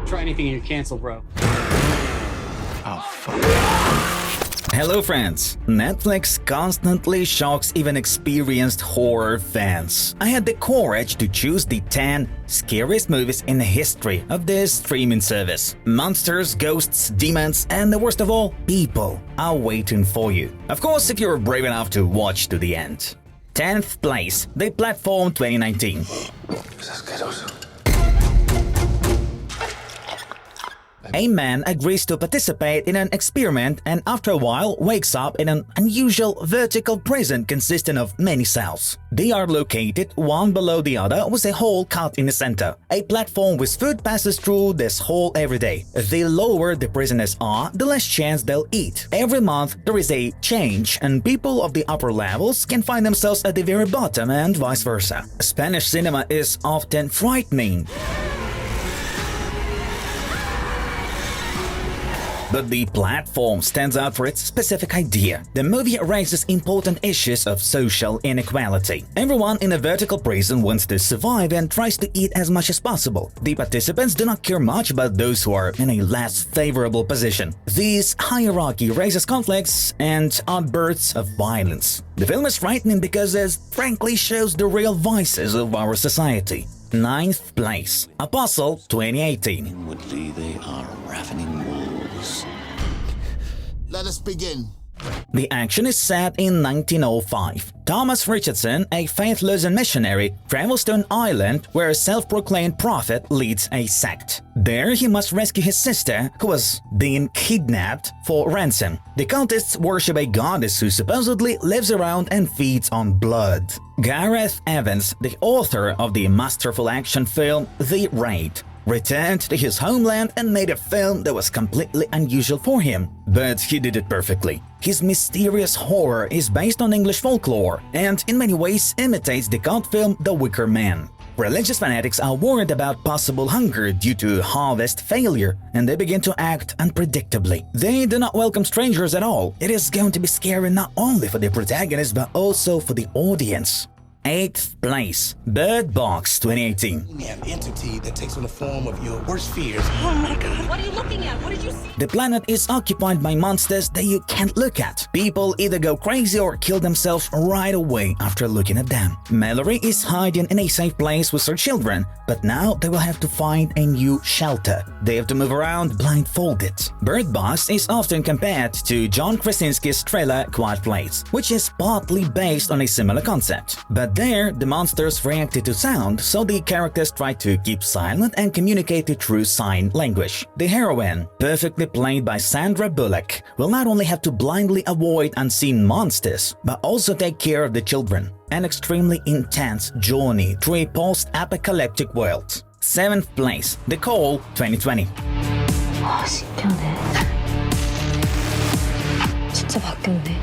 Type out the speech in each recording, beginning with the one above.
Try anything and you're canceled, bro. Oh, fuck. Hello friends! Netflix constantly shocks even experienced horror fans. I had the courage to choose the 10 scariest movies in the history of this streaming service. Monsters, ghosts, demons, and the worst of all, people are waiting for you. Of course, if you're brave enough to watch to the end. 10th place, The Platform 2019. Es asqueroso. A man agrees to participate in an experiment and after a while wakes up in an unusual vertical prison consisting of many cells. They are located one below the other with a hole cut in the center. A platform with food passes through this hole every day. The lower the prisoners are, the less chance they'll eat. Every month there is a change and people of the upper levels can find themselves at the very bottom and vice versa. Spanish cinema is often frightening. But The Platform stands out for its specific idea. The movie raises important issues of social inequality. Everyone in a vertical prison wants to survive and tries to eat as much as possible. The participants do not care much about those who are in a less favorable position. This hierarchy raises conflicts and outbursts of violence. The film is frightening because it frankly shows the real vices of our society. 9th place, Apostle 2018. Inwardly they are ravening wolves. Let us begin. The action is set in 1905. Thomas Richardson, a faithless missionary, travels to an island where a self-proclaimed prophet leads a sect. There he must rescue his sister, who was being kidnapped, for ransom. The cultists worship a goddess who supposedly lives around and feeds on blood. Gareth Evans, the author of the masterful action film The Raid, returned to his homeland and made a film that was completely unusual for him, but he did it perfectly. His mysterious horror is based on English folklore and in many ways imitates the cult film The Wicker Man. Religious fanatics are worried about possible hunger due to harvest failure, and they begin to act unpredictably. They do not welcome strangers at all. It is going to be scary not only for the protagonist but also for the audience. 8th place, Bird Box 2018. An entity that takes on the form of your worst fears. Oh my god, what are you looking at? What did you see? The planet is occupied by monsters that you can't look at. People either go crazy or kill themselves right away after looking at them. Mallory is hiding in a safe place with her children, but now they will have to find a new shelter. They have to move around blindfolded. Bird Box is often compared to John Krasinski's thriller Quiet Place, which is partly based on a similar concept. But there, the monsters reacted to sound, so the characters tried to keep silent and communicate through sign language. The heroine, perfectly played by Sandra Bullock, will not only have to blindly avoid unseen monsters, but also take care of the children. An extremely intense journey through a post-apocalyptic world. 7th place, The Call 2020. 신기하네. 진짜 바뀌었네.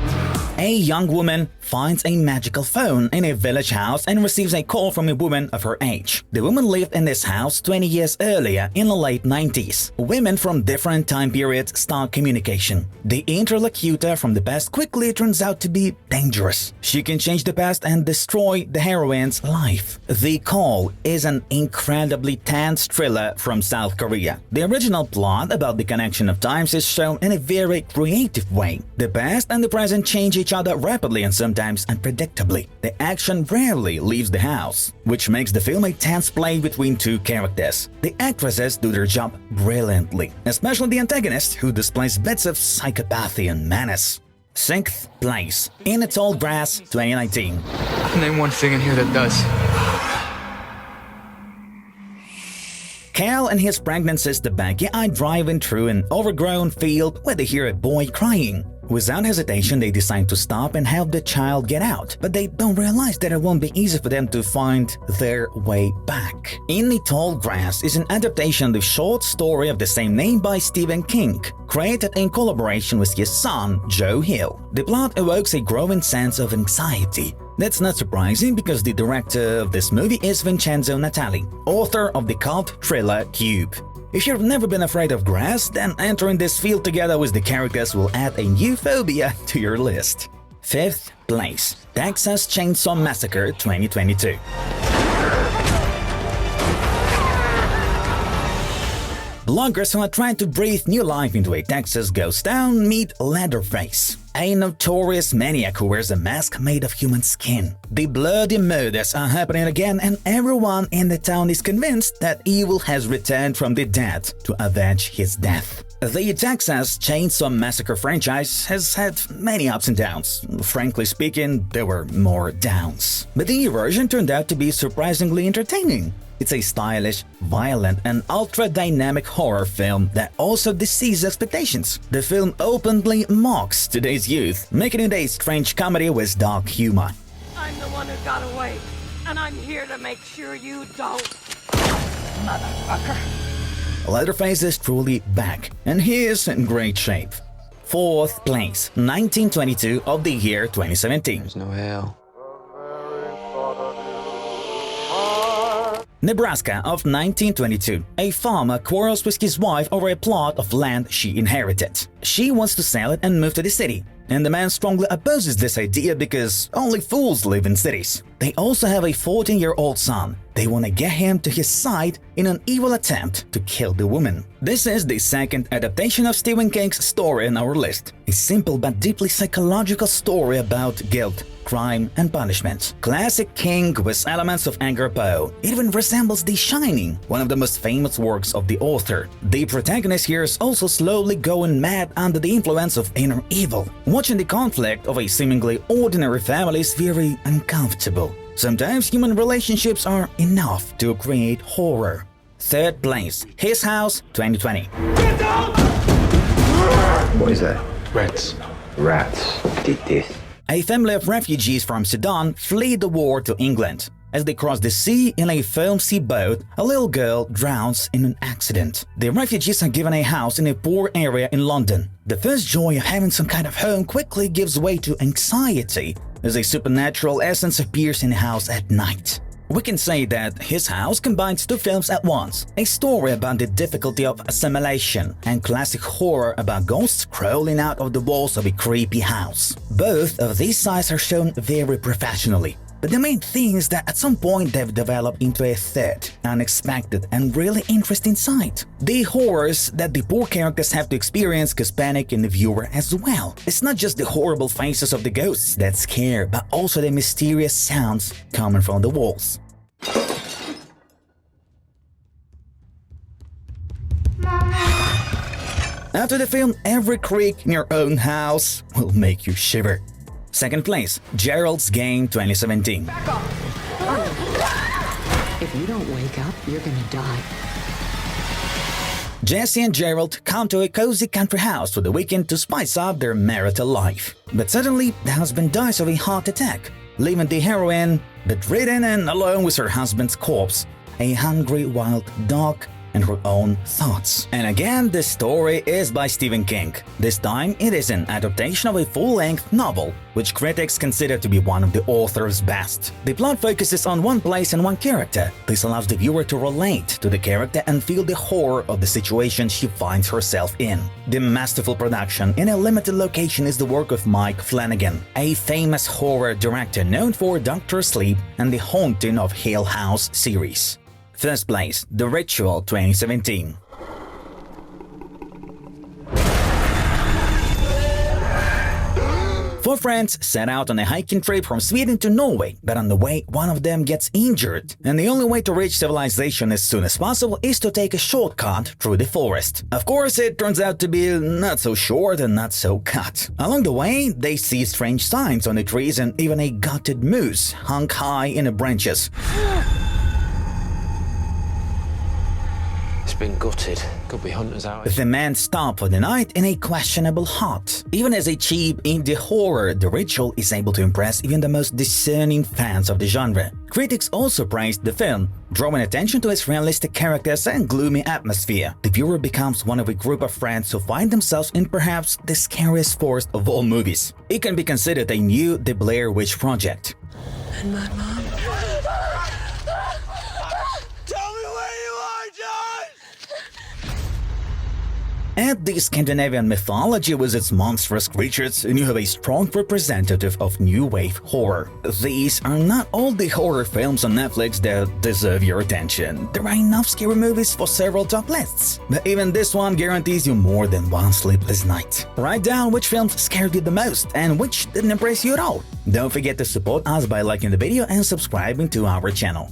A young woman finds a magical phone in a village house and receives a call from a woman of her age. The woman lived in this house 20 years earlier in the late 90s. Women from different time periods start communication. The interlocutor from the past quickly turns out to be dangerous. She can change the past and destroy the heroine's life. The Call is an incredibly tense thriller from South Korea. The original plot about the connection of times is shown in a very creative way. The past and the present change each other rapidly and sometimes unpredictably. The action rarely leaves the house, which makes the film a tense play between two characters. The actresses do their job brilliantly, especially the antagonist, who displays bits of psychopathy and menace. 6th place, In the Tall Grass 2019. Name one thing in here that does. Cal and his pregnant sister Becky are driving through an overgrown field where they hear a boy crying. Without hesitation, they decide to stop and help the child get out, but they don't realize that it won't be easy for them to find their way back. In the Tall Grass is an adaptation of the short story of the same name by Stephen King, created in collaboration with his son, Joe Hill. The plot evokes a growing sense of anxiety. That's not surprising because the director of this movie is Vincenzo Natali, author of the cult thriller Cube. If you've never been afraid of grass, then entering this field together with the characters will add a new phobia to your list. 5th place, Texas Chainsaw Massacre 2022. Bloggers who are trying to breathe new life into a Texas ghost town meet Leatherface, a notorious maniac who wears a mask made of human skin. The bloody murders are happening again, and everyone in the town is convinced that evil has returned from the dead to avenge his death. The Texas Chainsaw Massacre franchise has had many ups and downs. Frankly speaking, there were more downs. But the version turned out to be surprisingly entertaining. It's a stylish, violent, and ultra-dynamic horror film that also deceives expectations. The film openly mocks today's youth, making it a strange comedy with dark humor. I'm the one who got away, and I'm here to make sure you don't. Motherfucker. Leatherface is truly back, and he is in great shape. 4th place, 1922 of the year 2017. There's no hell. Nebraska of 1922. A farmer quarrels with his wife over a plot of land she inherited. She wants to sell it and move to the city, and the man strongly opposes this idea because only fools live in cities. They also have a 14-year-old son. They want to get him to his side in an evil attempt to kill the woman. This is the second adaptation of Stephen King's story on our list. A simple but deeply psychological story about guilt, crime, and punishment. Classic King with elements of Edgar Poe. It even resembles The Shining, one of the most famous works of the author. The protagonist here is also slowly going mad under the influence of inner evil. Watching the conflict of a seemingly ordinary family is very uncomfortable. Sometimes human relationships are enough to create horror. 3rd place, His House 2020. What is that? Rats. Rats did this. A family of refugees from Sudan flee the war to England. As they cross the sea in a filmsy boat, a little girl drowns in an accident. The refugees are given a house in a poor area in London. The first joy of having some kind of home quickly gives way to anxiety as a supernatural essence appears in the house at night. We can say that His House combines two films at once, a story about the difficulty of assimilation and classic horror about ghosts crawling out of the walls of a creepy house. Both of these sides are shown very professionally, but the main thing is that at some point they've developed into a third, unexpected and really interesting side. The horrors that the poor characters have to experience cause panic in the viewer as well. It's not just the horrible faces of the ghosts that scare, but also the mysterious sounds coming from the walls. After the film, every creak in your own house will make you shiver. 2nd place, Gerald's Game 2017. If you don't wake up, you're gonna die. Jesse and Gerald come to a cozy country house for the weekend to spice up their marital life. But suddenly, the husband dies of a heart attack, leaving the heroine bedridden and alone with her husband's corpse, a hungry wild dog, and her own thoughts. And again, this story is by Stephen King. This time, it is an adaptation of a full-length novel, which critics consider to be one of the author's best. The plot focuses on one place and one character. This allows the viewer to relate to the character and feel the horror of the situation she finds herself in. The masterful production in a limited location is the work of Mike Flanagan, a famous horror director known for Dr. Sleep and the Haunting of Hill House series. 1st place, The Ritual 2017. Four friends set out on a hiking trip from Sweden to Norway, but on the way, one of them gets injured, and the only way to reach civilization as soon as possible is to take a shortcut through the forest. Of course, it turns out to be not so short and not so cut. Along the way, they see strange signs on the trees and even a gutted moose hung high in the branches. It's been gutted. Could be hunters out. The men stop for the night in a questionable hut. Even as a cheap indie horror, The Ritual is able to impress even the most discerning fans of the genre. Critics also praised the film, drawing attention to its realistic characters and gloomy atmosphere. The viewer becomes one of a group of friends who find themselves in perhaps the scariest forest of all movies. It can be considered a new The Blair Witch Project. And my mom. Add the Scandinavian mythology with its monstrous creatures, and you have a strong representative of new wave horror. These are not all the horror films on Netflix that deserve your attention. There are enough scary movies for several top lists, but even this one guarantees you more than one sleepless night. Write down which films scared you the most and which didn't impress you at all. Don't forget to support us by liking the video and subscribing to our channel.